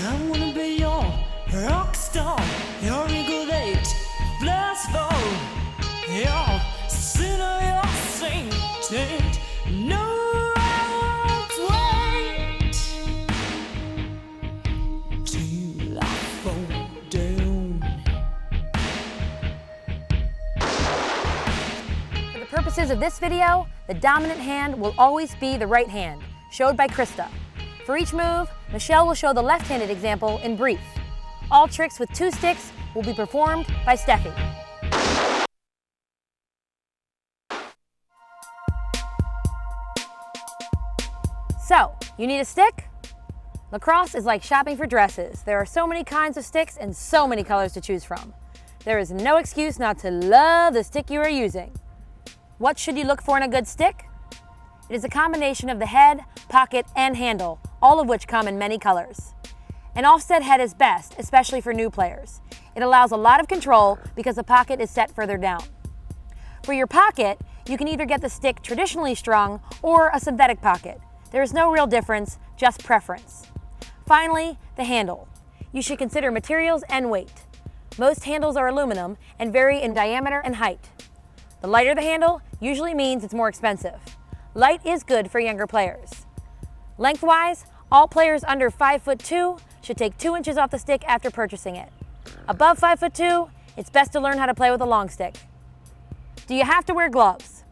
I wanna be your rock star, your eagle eight, blissful, your sinner, your saint. No, I won't wait till I fall down. For the purposes of this video, the dominant hand will always be the right hand, showed by Krista. For each move, Michelle will show the left-handed example in brief. All tricks with 2 sticks will be performed by Steffi. So, you need a stick? Lacrosse is like shopping for dresses. There are so many kinds of sticks and so many colors to choose from. There is no excuse not to love the stick you are using. What should you look for in a good stick? It is a combination of the head, pocket, and handle, all of which come in many colors. An offset head is best, especially for new players. It allows a lot of control because the pocket is set further down. For your pocket, you can either get the stick traditionally strung or a synthetic pocket. There is no real difference, just preference. Finally, the handle. You should consider materials and weight. Most handles are aluminum and vary in diameter and height. The lighter the handle usually means it's more expensive. Light is good for younger players. Lengthwise, all players under 5'2" should take 2 inches off the stick after purchasing it. Above 5'2", it's best to learn how to play with a long stick. Do you have to wear gloves?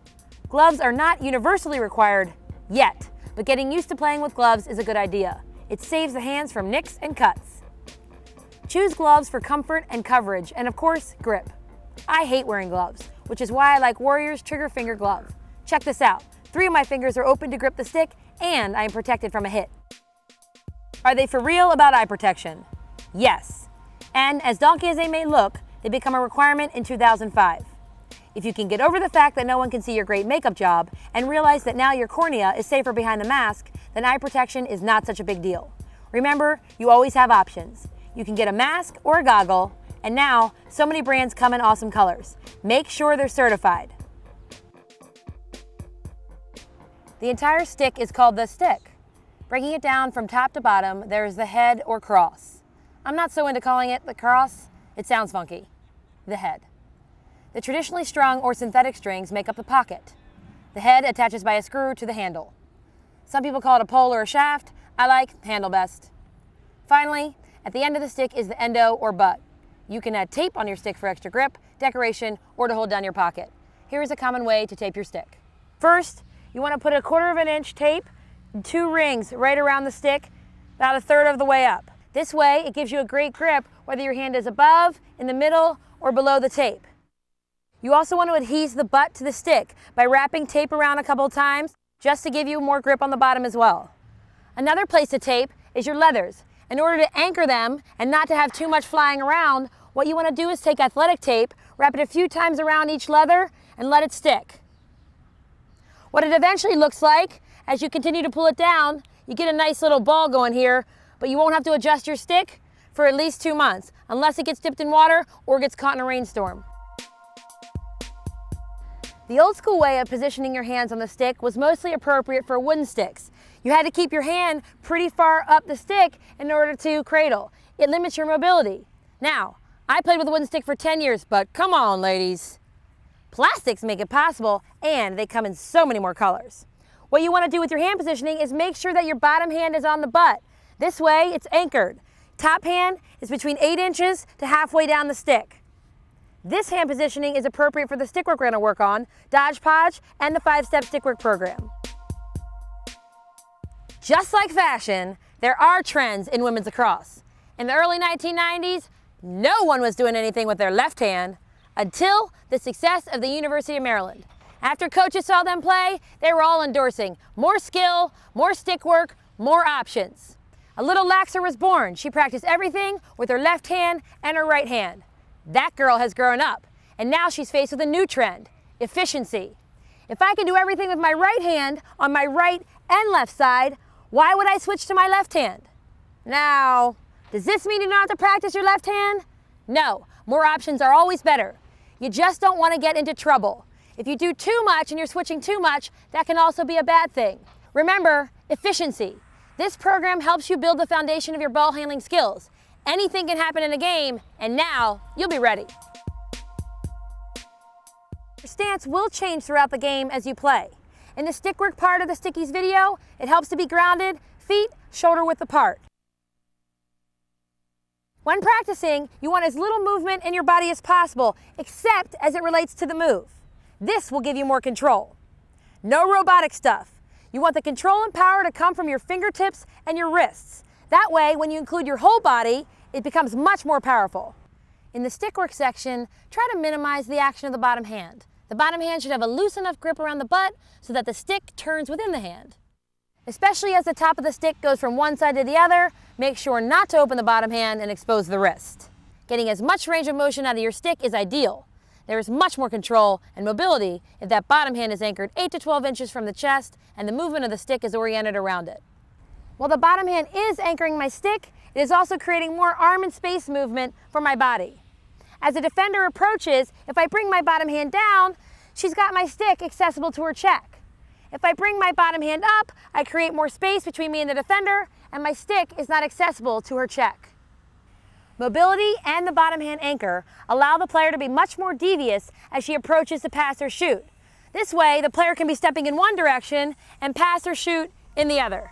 Gloves are not universally required yet, but getting used to playing with gloves is a good idea. It saves the hands from nicks and cuts. Choose gloves for comfort and coverage, and of course, grip. I hate wearing gloves, which is why I like Warrior's trigger finger glove. Check this out. 3 of my fingers are open to grip the stick, and I am protected from a hit. Are they for real about eye protection? Yes. And as donkey as they may look, they become a requirement in 2005. If you can get over the fact that no one can see your great makeup job and realize that now your cornea is safer behind the mask, then eye protection is not such a big deal. Remember, you always have options. You can get a mask or a goggle, and now so many brands come in awesome colors. Make sure they're certified. The entire stick is called the stick. Breaking it down from top to bottom, there is the head or cross. I'm not so into calling it the cross. It sounds funky. The head. The traditionally strung or synthetic strings make up the pocket. The head attaches by a screw to the handle. Some people call it a pole or a shaft. I like handle best. Finally, at the end of the stick is the endo or butt. You can add tape on your stick for extra grip, decoration, or to hold down your pocket. Here is a common way to tape your stick. First, you want to put a 1/4 inch tape and 2 rings right around the stick, about 1/3 of the way up. This way, it gives you a great grip whether your hand is above, in the middle, or below the tape. You also want to adhese the butt to the stick by wrapping tape around a couple times just to give you more grip on the bottom as well. Another place to tape is your leathers. In order to anchor them and not to have too much flying around, what you want to do is take athletic tape, wrap it a few times around each leather, and let it stick. What it eventually looks like, as you continue to pull it down, you get a nice little ball going here, but you won't have to adjust your stick for at least 2 months, unless it gets dipped in water or gets caught in a rainstorm. The old school way of positioning your hands on the stick was mostly appropriate for wooden sticks. You had to keep your hand pretty far up the stick in order to cradle. It limits your mobility. Now, I played with a wooden stick for 10 years, but come on, ladies. Plastics make it possible, and they come in so many more colors. What you want to do with your hand positioning is make sure that your bottom hand is on the butt. This way, it's anchored. Top hand is between 8 inches to halfway down the stick. This hand positioning is appropriate for the stickwork we're going to work on, Dodge Podge, and the 5-step stickwork program. Just like fashion, there are trends in women's lacrosse. In the early 1990s, no one was doing anything with their left hand until the success of the University of Maryland. After coaches saw them play, they were all endorsing more skill, more stick work, more options. A little laxer was born. She practiced everything with her left hand and her right hand. That girl has grown up, and now she's faced with a new trend, efficiency. If I can do everything with my right hand on my right and left side, why would I switch to my left hand? Now, does this mean you don't have to practice your left hand? No, more options are always better. You just don't want to get into trouble. If you do too much and you're switching too much, that can also be a bad thing. Remember, efficiency. This program helps you build the foundation of your ball handling skills. Anything can happen in a game, and now you'll be ready. Your stance will change throughout the game as you play. In the stick work part of the Stickies video, it helps to be grounded, feet shoulder width apart. When practicing, you want as little movement in your body as possible, except as it relates to the move. This will give you more control. No robotic stuff. You want the control and power to come from your fingertips and your wrists. That way, when you include your whole body, it becomes much more powerful. In the stick work section, try to minimize the action of the bottom hand. The bottom hand should have a loose enough grip around the butt so that the stick turns within the hand. Especially as the top of the stick goes from one side to the other, make sure not to open the bottom hand and expose the wrist. Getting as much range of motion out of your stick is ideal. There is much more control and mobility if that bottom hand is anchored 8 to 12 inches from the chest and the movement of the stick is oriented around it. While the bottom hand is anchoring my stick, it is also creating more arm and space movement for my body. As a defender approaches, if I bring my bottom hand down, she's got my stick accessible to her check. If I bring my bottom hand up, I create more space between me and the defender, and my stick is not accessible to her check. Mobility and the bottom hand anchor allow the player to be much more devious as she approaches to pass or shoot. This way, the player can be stepping in one direction and pass or shoot in the other.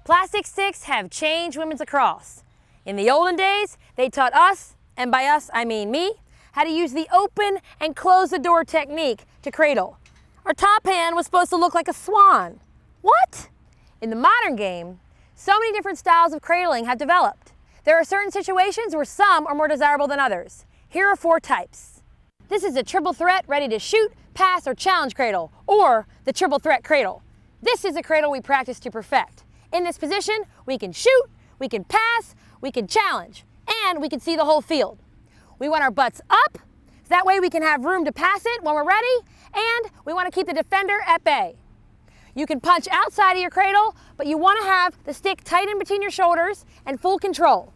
Plastic sticks have changed women's lacrosse. In the olden days, they taught us, and by us I mean me, how to use the open and close the door technique to cradle. Our top hand was supposed to look like a swan. What? In the modern game, so many different styles of cradling have developed. There are certain situations where some are more desirable than others. Here are 4 types. This is a triple threat ready to shoot, pass, or challenge cradle, or the triple threat cradle. This is a cradle we practice to perfect. In this position, we can shoot, we can pass, we can challenge, and we can see the whole field. We want our butts up, so that way we can have room to pass it when we're ready, and we want to keep the defender at bay. You can punch outside of your cradle, but you want to have the stick tight in between your shoulders and full control.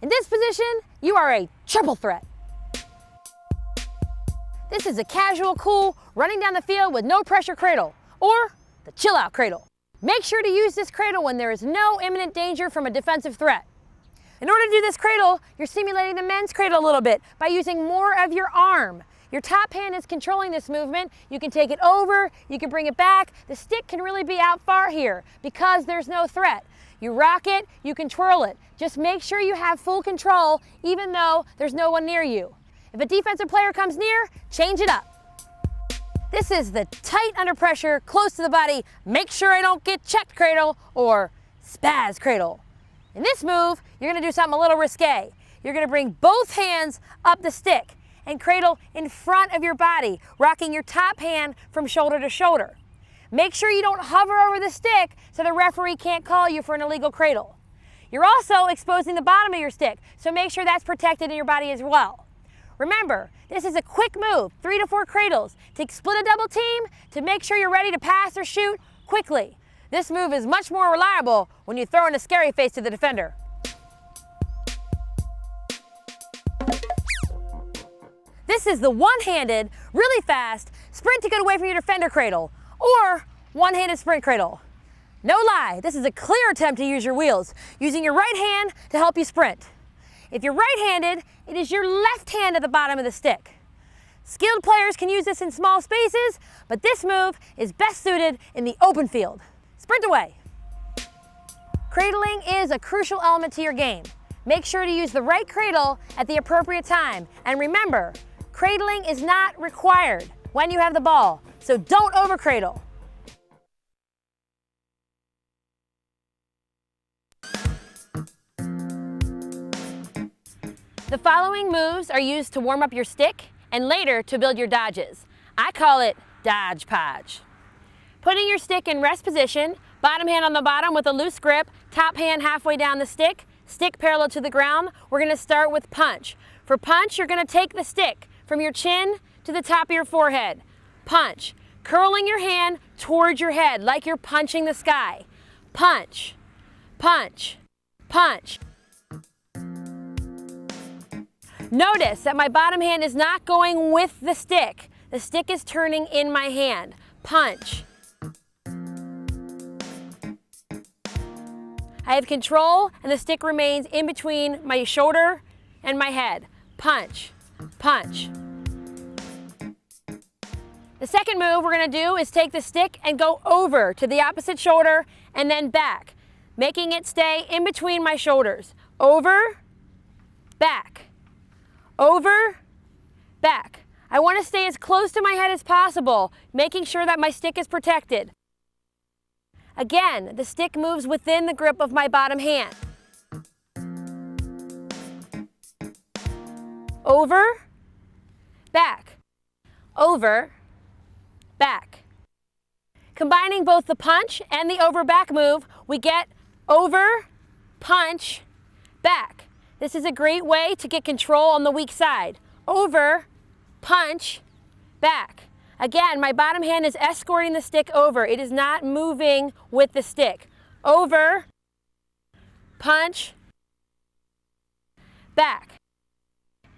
In this position, you are a triple threat. This is a casual, cool, running down the field with no pressure cradle, or the chill out cradle. Make sure to use this cradle when there is no imminent danger from a defensive threat. In order to do this cradle, you're simulating the men's cradle a little bit by using more of your arm. Your top hand is controlling this movement. You can take it over, you can bring it back. The stick can really be out far here because there's no threat. You rock it, you can twirl it. Just make sure you have full control even though there's no one near you. If a defensive player comes near, change it up. This is the tight under pressure, close to the body, make sure I don't get checked cradle, or spaz cradle. In this move, you're gonna do something a little risque. You're gonna bring both hands up the stick and cradle in front of your body, rocking your top hand from shoulder to shoulder. Make sure you don't hover over the stick so the referee can't call you for an illegal cradle. You're also exposing the bottom of your stick, so make sure that's protected in your body as well. Remember, this is a quick move, 3 to 4 cradles, to split a double team, to make sure you're ready to pass or shoot quickly. This move is much more reliable when you throw in a scary face to the defender. This is the one-handed, really fast, sprint to get away from your defender cradle, or one-handed sprint cradle. No lie, this is a clear attempt to use your wheels, using your right hand to help you sprint. If you're right-handed, it is your left hand at the bottom of the stick. Skilled players can use this in small spaces, but this move is best suited in the open field. Sprint away. Cradling is a crucial element to your game. Make sure to use the right cradle at the appropriate time. And remember, cradling is not required when you have the ball, so don't over-cradle. The following moves are used to warm up your stick and later to build your dodges. I call it Dodge Podge. Putting your stick in rest position, bottom hand on the bottom with a loose grip, top hand halfway down the stick, stick parallel to the ground. We're gonna start with punch. For punch, you're gonna take the stick from your chin to the top of your forehead. Punch, curling your hand towards your head like you're punching the sky. Punch, punch, punch. Notice that my bottom hand is not going with the stick. The stick is turning in my hand. Punch, I have control and the stick remains in between my shoulder and my head. Punch, punch. The second move we're gonna do is take the stick and go over to the opposite shoulder and then back, making it stay in between my shoulders. Over, back, over, back. I wanna stay as close to my head as possible, making sure that my stick is protected. Again, the stick moves within the grip of my bottom hand. Over, back, over, back. Combining both the punch and the over back move, we get over, punch, back. This is a great way to get control on the weak side. Over, punch, back. Again, my bottom hand is escorting the stick over. It is not moving with the stick. Over, punch, back.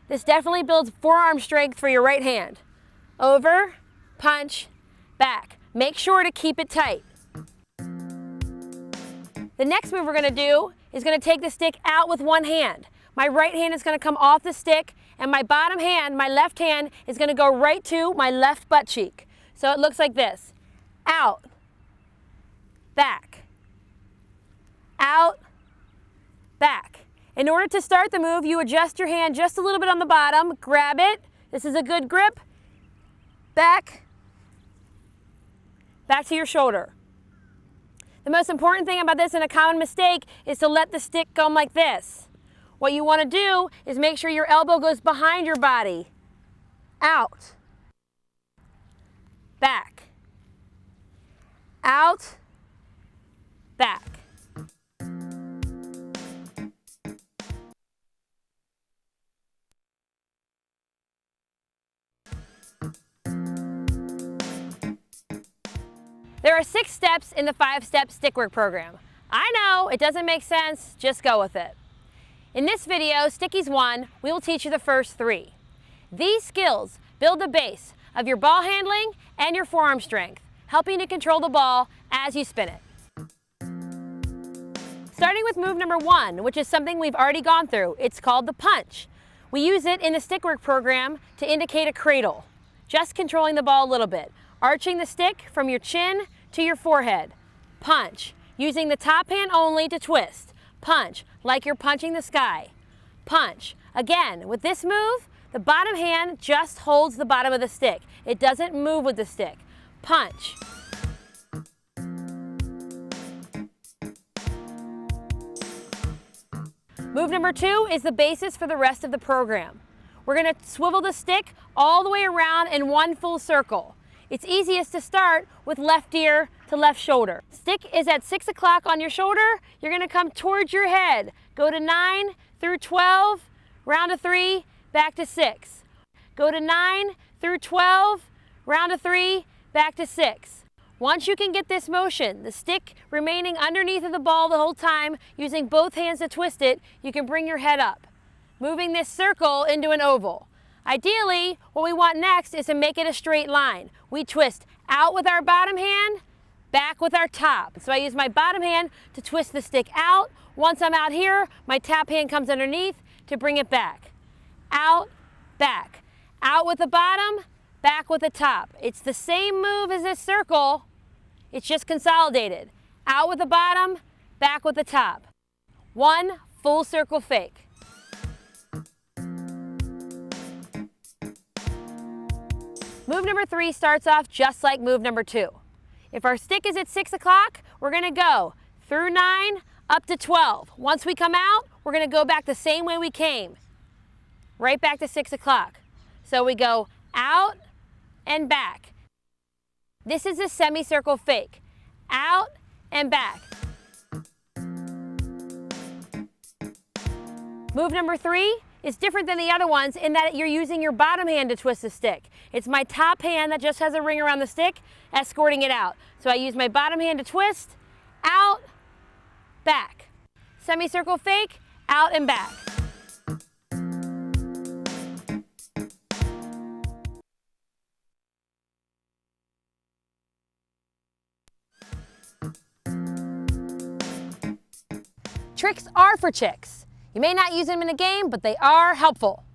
This definitely builds forearm strength for your right hand. Over, punch, back. Make sure to keep it tight. The next move we're gonna do is gonna take the stick out with one hand. My right hand is gonna come off the stick and my bottom hand, my left hand, is gonna go right to my left butt cheek. So it looks like this. Out, back, out, back. In order to start the move, you adjust your hand just a little bit on the bottom, grab it. This is a good grip. Back, back to your shoulder. The most important thing about this and a common mistake is to let the stick come like this. What you want to do is make sure your elbow goes behind your body. Out, back, out, back. There are 6 steps in the 5-step stick work program. I know, it doesn't make sense, just go with it. In this video, Stickies 1, we will teach you the first 3. These skills build the base of your ball handling and your forearm strength, helping to control the ball as you spin it. Starting with move number 1, which is something we've already gone through. It's called the punch. We use it in the stick work program to indicate a cradle, just controlling the ball a little bit. Arching the stick from your chin to your forehead. Punch, using the top hand only to twist. Punch, like you're punching the sky. Punch. Again, with this move, the bottom hand just holds the bottom of the stick. It doesn't move with the stick. Punch. Move number 2 is the basis for the rest of the program. We're gonna swivel the stick all the way around in one full circle. It's easiest to start with left ear to left shoulder. Stick is at 6 o'clock on your shoulder. You're gonna come towards your head. Go to 9 through 12, round of 3, back to 6. Go to 9 through 12, round of 3, back to 6. Once you can get this motion, the stick remaining underneath of the ball the whole time, using both hands to twist it, you can bring your head up, moving this circle into an oval. Ideally, what we want next is to make it a straight line. We twist out with our bottom hand, back with our top. So I use my bottom hand to twist the stick out. Once I'm out here, my top hand comes underneath to bring it back. Out, back. Out with the bottom, back with the top. It's the same move as this circle, it's just consolidated. Out with the bottom, back with the top. One full circle fake. Move number 3 starts off just like move number 2. If our stick is at 6 o'clock, we're gonna go through 9 up to 12. Once we come out, we're gonna go back the same way we came, right back to 6 o'clock. So we go out and back. This is a semicircle fake. Out and back. Move number 3 is different than the other ones in that you're using your bottom hand to twist the stick. It's my top hand that just has a ring around the stick, escorting it out. So I use my bottom hand to twist, out, back. Semicircle fake, out and back. tricks are for chicks. You may not use them in a game, but they are helpful.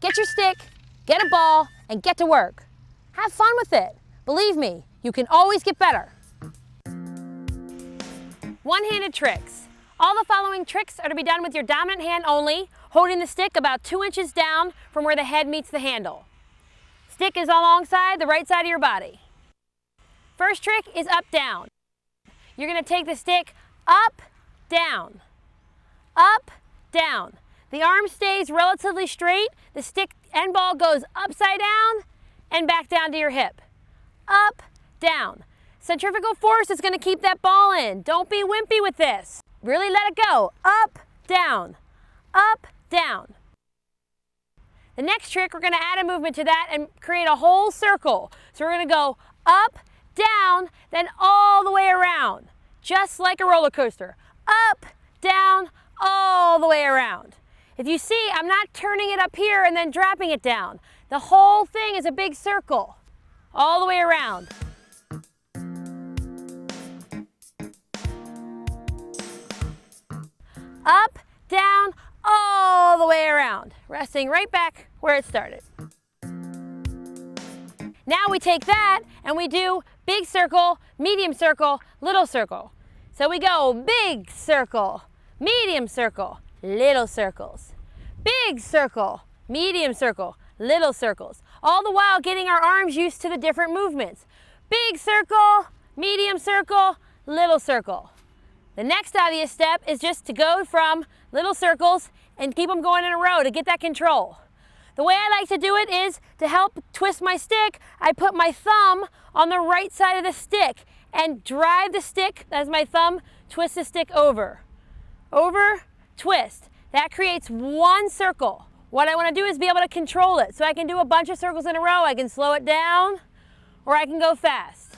Get your stick, get a ball, and get to work. Have fun with it. Believe me, you can always get better. One-handed tricks. All the following tricks are to be done with your dominant hand only, holding the stick about 2 inches down from where the head meets the handle. Stick is alongside the right side of your body. First trick is up, down. You're going to take the stick up, down, up, down. The arm stays relatively straight. The stick and ball goes upside down and back down to your hip. Up, down. Centrifugal force is going to keep that ball in. Don't be wimpy with this. Really let it go. Up, down, up, down. The next trick, we're going to add a movement to that and create a whole circle. So we're going to go up, down, then all the way around, just like a roller coaster. Up, down, all the way around. If you see, I'm not turning it up here and then dropping it down. The whole thing is a big circle, all the way around. Up, down, all the way around, resting right back where it started. Now we take that and we do big circle, medium circle, little circle. So we go big circle, medium circle, little circles. Big circle, medium circle, little circles. All the while getting our arms used to the different movements. Big circle, medium circle, little circle. The next obvious step is just to go from little circles and keep them going in a row to get that control. The way I like to do it is to help twist my stick, I put my thumb on the right side of the stick and drive the stick as my thumb twists the stick over. Over, twist. That creates one circle. What I want to do is be able to control it. So I can do a bunch of circles in a row. I can slow it down or I can go fast.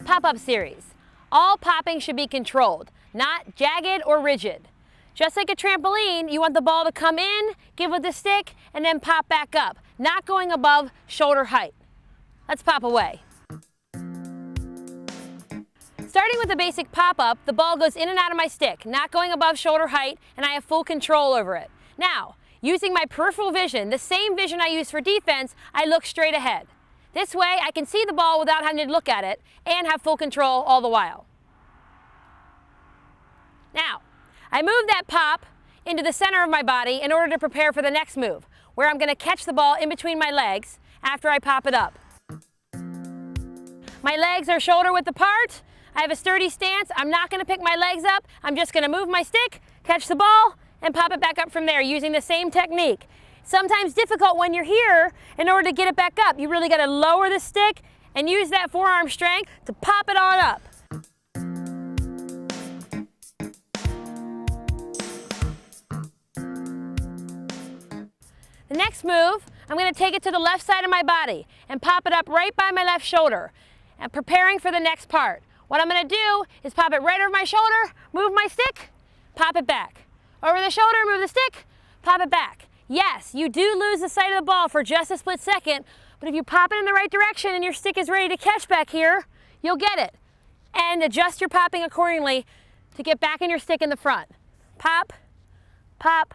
Pop-up series. All popping should be controlled, not jagged or rigid. Just like a trampoline, you want the ball to come in, give with the stick, and then pop back up, not going above shoulder height. Let's pop away. Starting with a basic pop-up, the ball goes in and out of my stick, not going above shoulder height, and I have full control over it. Now, using my peripheral vision, the same vision I use for defense, I look straight ahead. This way, I can see the ball without having to look at it and have full control all the while. Now, I move that pop into the center of my body in order to prepare for the next move, where I'm going to catch the ball in between my legs after I pop it up. My legs are shoulder width apart. I have a sturdy stance. I'm not going to pick my legs up. I'm just going to move my stick, catch the ball, and pop it back up from there using the same technique. Sometimes difficult when you're here in order to get it back up. You really got to lower the stick and use that forearm strength to pop it on up. The next move, I'm going to take it to the left side of my body and pop it up right by my left shoulder and preparing for the next part. What I'm going to do is pop it right over my shoulder, move my stick, pop it back. Over the shoulder, move the stick, pop it back. Yes, you do lose the sight of the ball for just a split second, but if you pop it in the right direction and your stick is ready to catch back here, you'll get it. And adjust your popping accordingly to get back in your stick in the front. Pop, pop,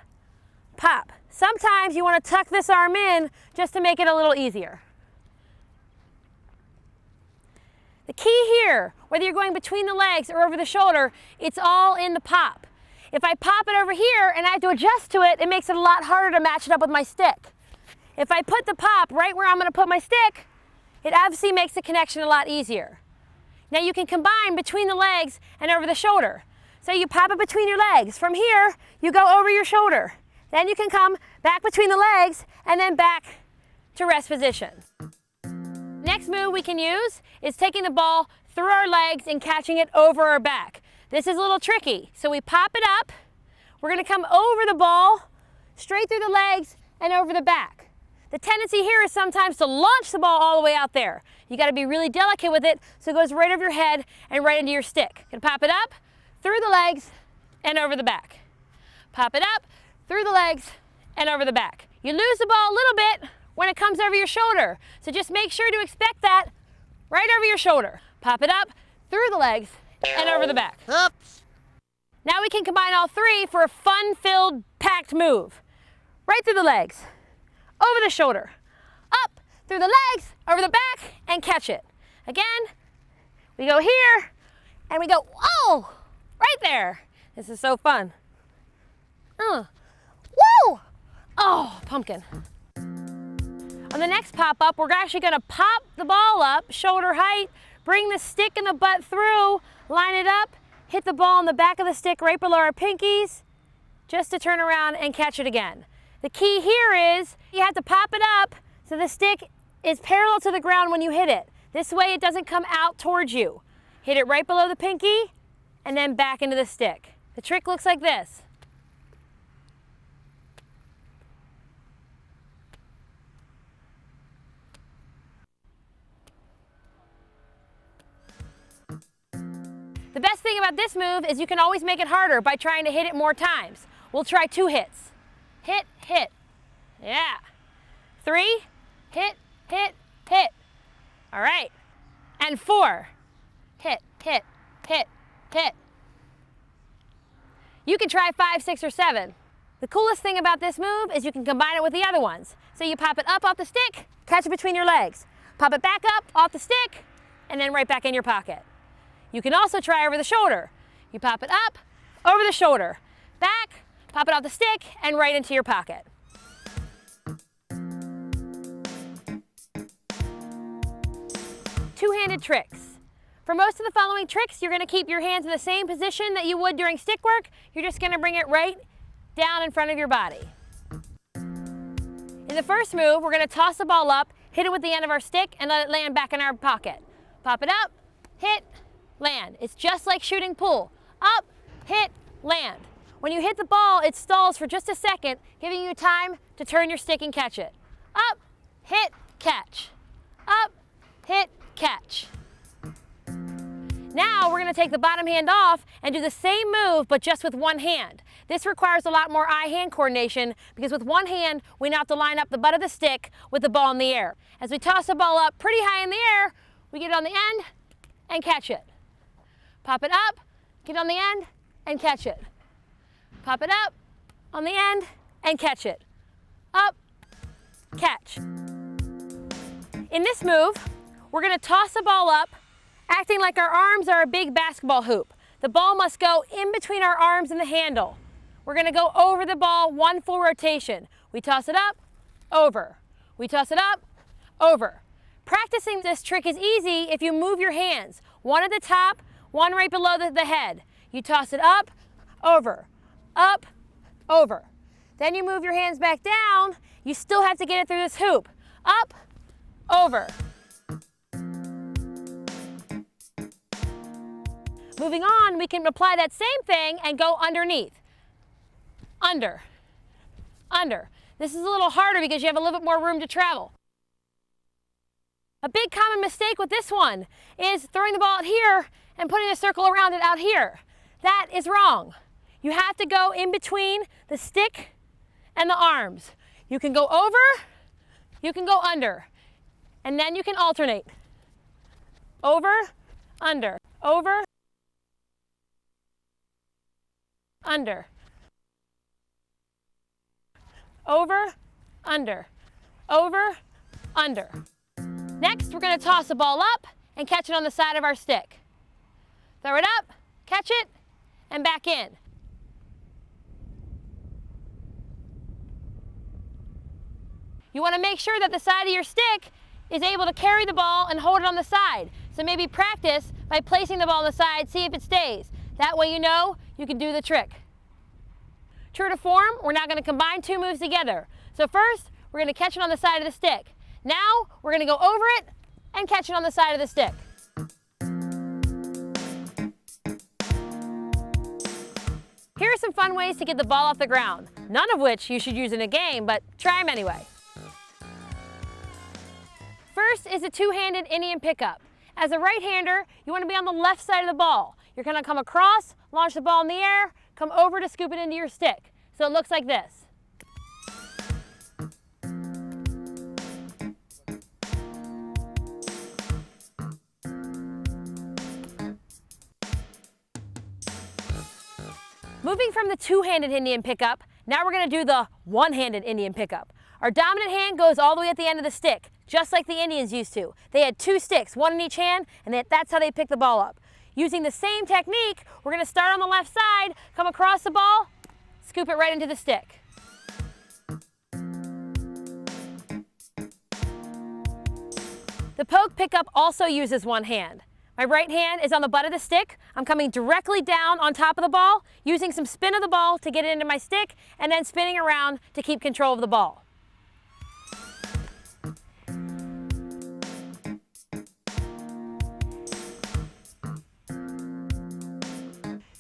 pop. Sometimes you want to tuck this arm in just to make it a little easier. The key here, whether you're going between the legs or over the shoulder, it's all in the pop. If I pop it over here and I have to adjust to it, it makes it a lot harder to match it up with my stick. If I put the pop right where I'm going to put my stick, it obviously makes the connection a lot easier. Now you can combine between the legs and over the shoulder. So you pop it between your legs. From here, you go over your shoulder. Then you can come back between the legs and then back to rest position. Next move we can use is taking the ball through our legs and catching it over our back. This is a little tricky. So we pop it up. We're going to come over the ball, straight through the legs and over the back. The tendency here is sometimes to launch the ball all the way out there. You got to be really delicate with it so it goes right over your head and right into your stick. And pop it up, through the legs and over the back. Pop it up, through the legs and over the back. You lose the ball a little bit when it comes over your shoulder. So just make sure to expect that right over your shoulder. Pop it up, through the legs, and over the back. Oops. Now we can combine all three for a fun-filled, packed move. Right through the legs, over the shoulder, up, through the legs, over the back, and catch it. Again, we go here, and we go, oh, right there. This is so fun. Woo! Oh, pumpkin. On the next pop-up, we're actually gonna pop the ball up, shoulder height, bring the stick and the butt through, line it up, hit the ball on the back of the stick right below our pinkies, just to turn around and catch it again. The key here is you have to pop it up so the stick is parallel to the ground when you hit it. This way it doesn't come out towards you. Hit it right below the pinky and then back into the stick. The trick looks like this. The best thing about this move is you can always make it harder by trying to hit it more times. We'll try 2 hits. Hit, hit. Yeah. 3, hit, hit, hit. All right. And 4, hit, hit, hit, hit. You can try 5, 6, or 7. The coolest thing about this move is you can combine it with the other ones. So you pop it up off the stick, catch it between your legs. Pop it back up off the stick, and then right back in your pocket. You can also try over the shoulder. You pop it up, over the shoulder, back, pop it off the stick, and right into your pocket. Two-handed tricks. For most of the following tricks, you're gonna keep your hands in the same position that you would during stick work. You're just gonna bring it right down in front of your body. In the first move, we're gonna toss the ball up, hit it with the end of our stick, and let it land back in our pocket. Pop it up, hit, land. It's just like shooting pool. Up, hit, land. When you hit the ball, it stalls for just a second, giving you time to turn your stick and catch it. Up, hit, catch. Up, hit, catch. Now we're gonna take the bottom hand off and do the same move, but just with one hand. This requires a lot more eye-hand coordination because with one hand, we now have to line up the butt of the stick with the ball in the air. As we toss the ball up pretty high in the air, we get it on the end and catch it. Pop it up, get on the end, and catch it. Pop it up, on the end, and catch it. Up, catch. In this move, we're gonna toss the ball up, acting like our arms are a big basketball hoop. The ball must go in between our arms and the handle. We're gonna go over the ball 1 full rotation. We toss it up, over. We toss it up, over. Practicing this trick is easy if you move your hands, one at the top, one right below the head. You toss it up, over, over. Then you move your hands back down. You still have to get it through this hoop. Up, over. Moving on, we can apply that same thing and go underneath. Under, under. This is a little harder because you have a little bit more room to travel. A big common mistake with this one is throwing the ball out here and putting a circle around it out here. That is wrong. You have to go in between the stick and the arms. You can go over, you can go under, and then you can alternate. Over, under, over, under, over, under, over, under. Next, we're going to toss the ball up and catch it on the side of our stick. Throw it up, catch it, and back in. You want to make sure that the side of your stick is able to carry the ball and hold it on the side. So maybe practice by placing the ball on the side, see if it stays. That way you know you can do the trick. True to form, we're now going to combine 2 moves together. So first, we're going to catch it on the side of the stick. Now, we're going to go over it and catch it on the side of the stick. Here are some fun ways to get the ball off the ground, none of which you should use in a game, but try them anyway. First is a 2-handed Indian pickup. As a right-hander, you want to be on the left side of the ball. You're going to come across, launch the ball in the air, come over to scoop it into your stick. So it looks like this. Moving from the two-handed Indian pickup, now we're going to do the one-handed Indian pickup. Our dominant hand goes all the way at the end of the stick, just like the Indians used to. They had two sticks, one in each hand, and that's how they picked the ball up. Using the same technique, we're going to start on the left side, come across the ball, scoop it right into the stick. The poke pickup also uses one hand. My right hand is on the butt of the stick. I'm coming directly down on top of the ball, using some spin of the ball to get it into my stick, and then spinning around to keep control of the ball.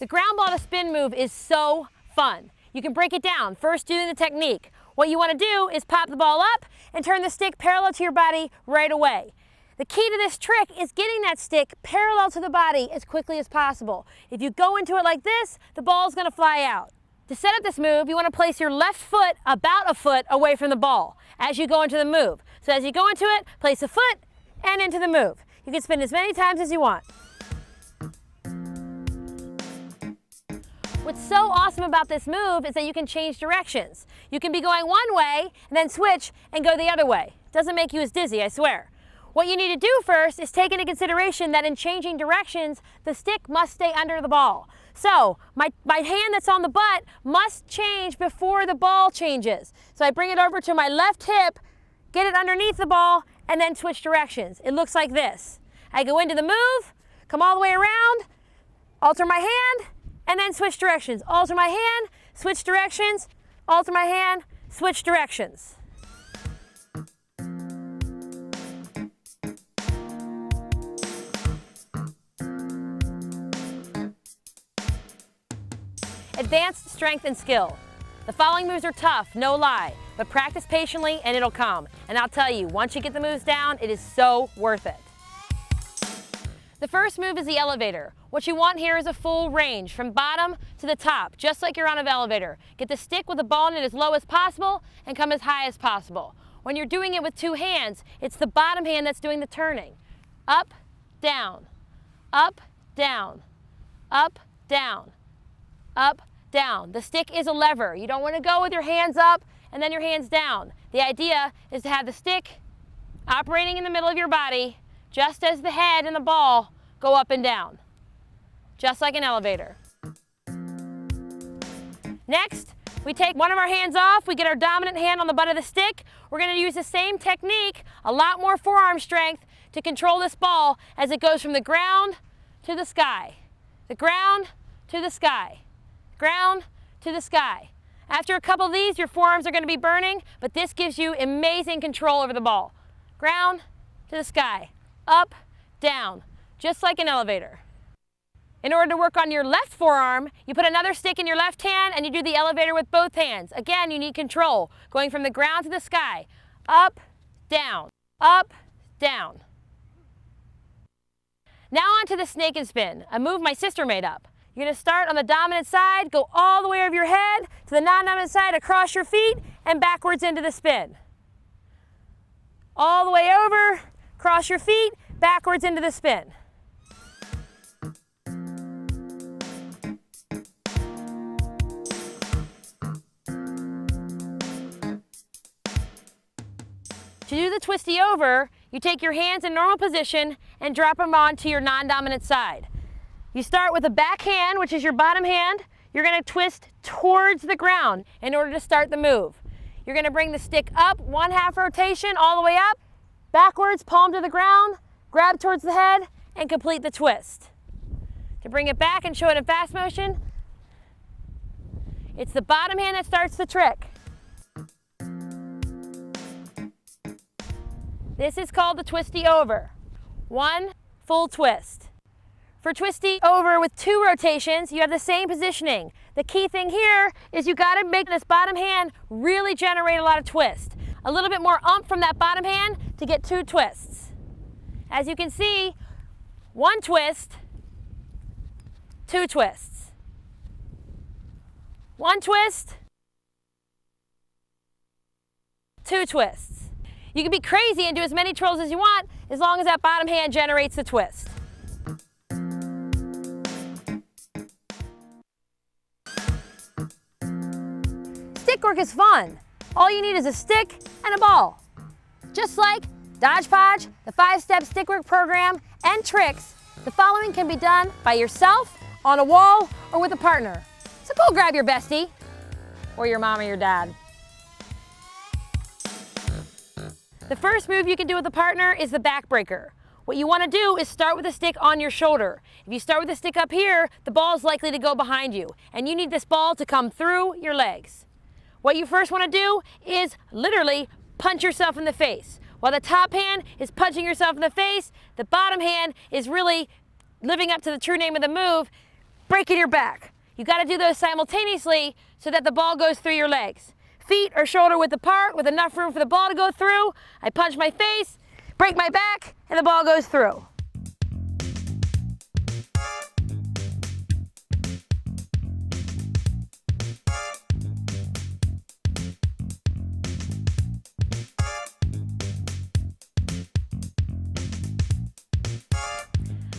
The ground ball to spin move is so fun. You can break it down, first doing the technique. What you want to do is pop the ball up and turn the stick parallel to your body right away. The key to this trick is getting that stick parallel to the body as quickly as possible. If you go into it like this, the ball is going to fly out. To set up this move, you want to place your left foot about a foot away from the ball as you go into the move. So as you go into it, place a foot and into the move. You can spin as many times as you want. What's so awesome about this move is that you can change directions. You can be going one way and then switch and go the other way. Doesn't make you as dizzy, I swear. What you need to do first is take into consideration that in changing directions, the stick must stay under the ball. So my hand that's on the butt must change before the ball changes. So I bring it over to my left hip, get it underneath the ball, and then switch directions. It looks like this. I go into the move, come all the way around, alter my hand, and then switch directions. Alter my hand, switch directions, alter my hand, switch directions. Advanced strength and skill. The following moves are tough, no lie, but practice patiently and it'll come. And I'll tell you, once you get the moves down, it is so worth it. The first move is the elevator. What you want here is a full range from bottom to the top, just like you're on an elevator. Get the stick with the ball in it as low as possible and come as high as possible. When you're doing it with two hands, it's the bottom hand that's doing the turning. Up, down, up, down, up, down, up, down. The stick is a lever. You don't want to go with your hands up and then your hands down. The idea is to have the stick operating in the middle of your body just as the head and the ball go up and down, just like an elevator. Next, we take one of our hands off, we get our dominant hand on the butt of the stick. We're going to use the same technique, a lot more forearm strength, to control this ball as it goes from the ground to the sky. The ground to the sky. Ground to the sky. After a couple of these, your forearms are going to be burning, but this gives you amazing control over the ball. Ground to the sky. Up, down, just like an elevator. In order to work on your left forearm, you put another stick in your left hand and you do the elevator with both hands. Again, you need control, going from the ground to the sky. Up, down, up, down. Now on to the snake and spin, a move my sister made up. You're going to start on the dominant side, go all the way over your head to the non-dominant side, across your feet, and backwards into the spin. All the way over, cross your feet, backwards into the spin. To do the twisty over, you take your hands in normal position and drop them onto your non-dominant side. You start with a back hand, which is your bottom hand. You're going to twist towards the ground in order to start the move. You're going to bring the stick up, 1/2 rotation, all the way up, backwards, palm to the ground, grab towards the head, and complete the twist. To bring it back and show it in fast motion, it's the bottom hand that starts the trick. This is called the twisty over. One full twist. For twisty over with 2 rotations, you have the same positioning. The key thing here is you got to make this bottom hand really generate a lot of twist. A little bit more ump from that bottom hand to get 2 twists. As you can see, 1 twist, 2 twists. 1 twist, 2 twists. You can be crazy and do as many twirls as you want as long as that bottom hand generates the twist. Teamwork is fun. All you need is a stick and a ball. Just like Dodge Podge, the 5-step stickwork program, and tricks, the following can be done by yourself, on a wall, or with a partner. So go grab your bestie, or your mom or your dad. The first move you can do with a partner is the backbreaker. What you want to do is start with a stick on your shoulder. If you start with a stick up here, the ball is likely to go behind you, and you need this ball to come through your legs. What you first want to do is literally punch yourself in the face. While the top hand is punching yourself in the face, the bottom hand is really living up to the true name of the move, breaking your back. You got to do those simultaneously so that the ball goes through your legs. Feet are shoulder width apart with enough room for the ball to go through. I punch my face, break my back, and the ball goes through.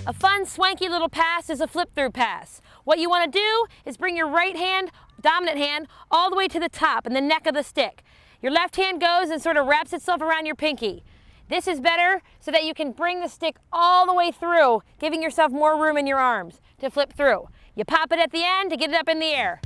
A fun, swanky little pass is a flip-through pass. What you want to do is bring your right hand, dominant hand, all the way to the top and the neck of the stick. Your left hand goes and sort of wraps itself around your pinky. This is better so that you can bring the stick all the way through, giving yourself more room in your arms to flip through. You pop it at the end to get it up in the air.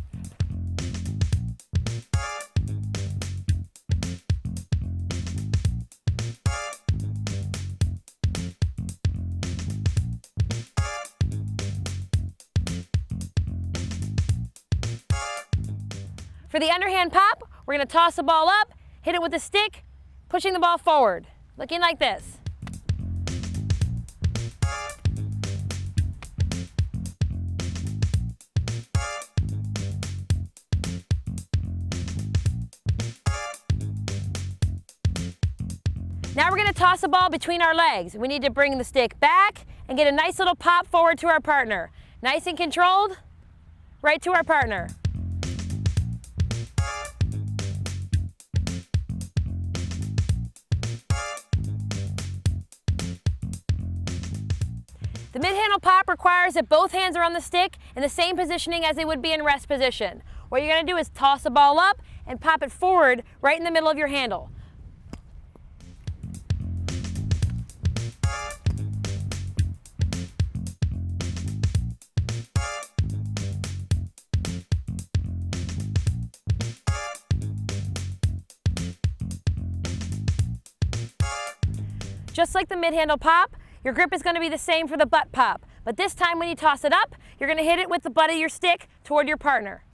For the underhand pop, we're going to toss the ball up, hit it with the stick, pushing the ball forward, looking like this. Now we're going to toss the ball between our legs. We need to bring the stick back and get a nice little pop forward to our partner. Nice and controlled, right to our partner. The mid-handle pop requires that both hands are on the stick in the same positioning as they would be in rest position. What you're going to do is toss the ball up and pop it forward right in the middle of your handle. Just like the mid-handle pop, your grip is going to be the same for the butt pop, but this time when you toss it up, you're going to hit it with the butt of your stick toward your partner.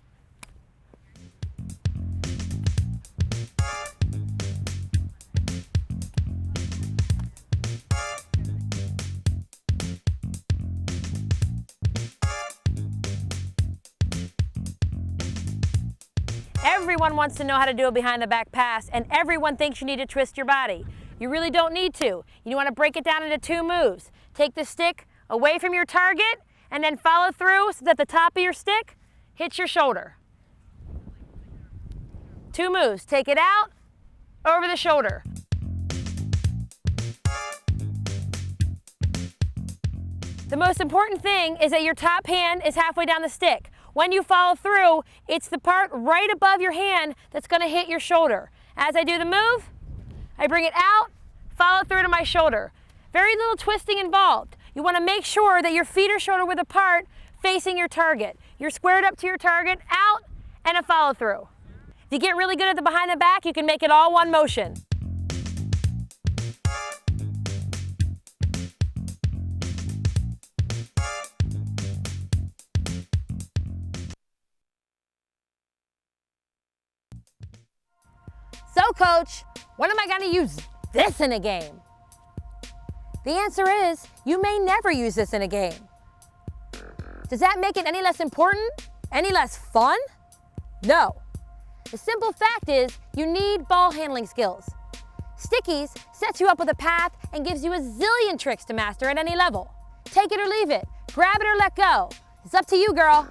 Everyone wants to know how to do a behind the back pass, and everyone thinks you need to twist your body. You really don't need to. You want to break it down into 2 moves. Take the stick away from your target and then follow through so that the top of your stick hits your shoulder. 2 moves. Take it out, over the shoulder. The most important thing is that your top hand is halfway down the stick. When you follow through, it's the part right above your hand that's going to hit your shoulder. As I do the move, I bring it out, follow through to my shoulder. Very little twisting involved. You want to make sure that your feet are shoulder width apart, facing your target. You're squared up to your target, out, and a follow through. If you get really good at the behind the back, you can make it all one motion. So, Coach, when am I going to use this in a game? The answer is, you may never use this in a game. Does that make it any less important? Any less fun? No. The simple fact is, you need ball handling skills. Stickies sets you up with a path and gives you a zillion tricks to master at any level. Take it or leave it, grab it or let go. It's up to you, girl.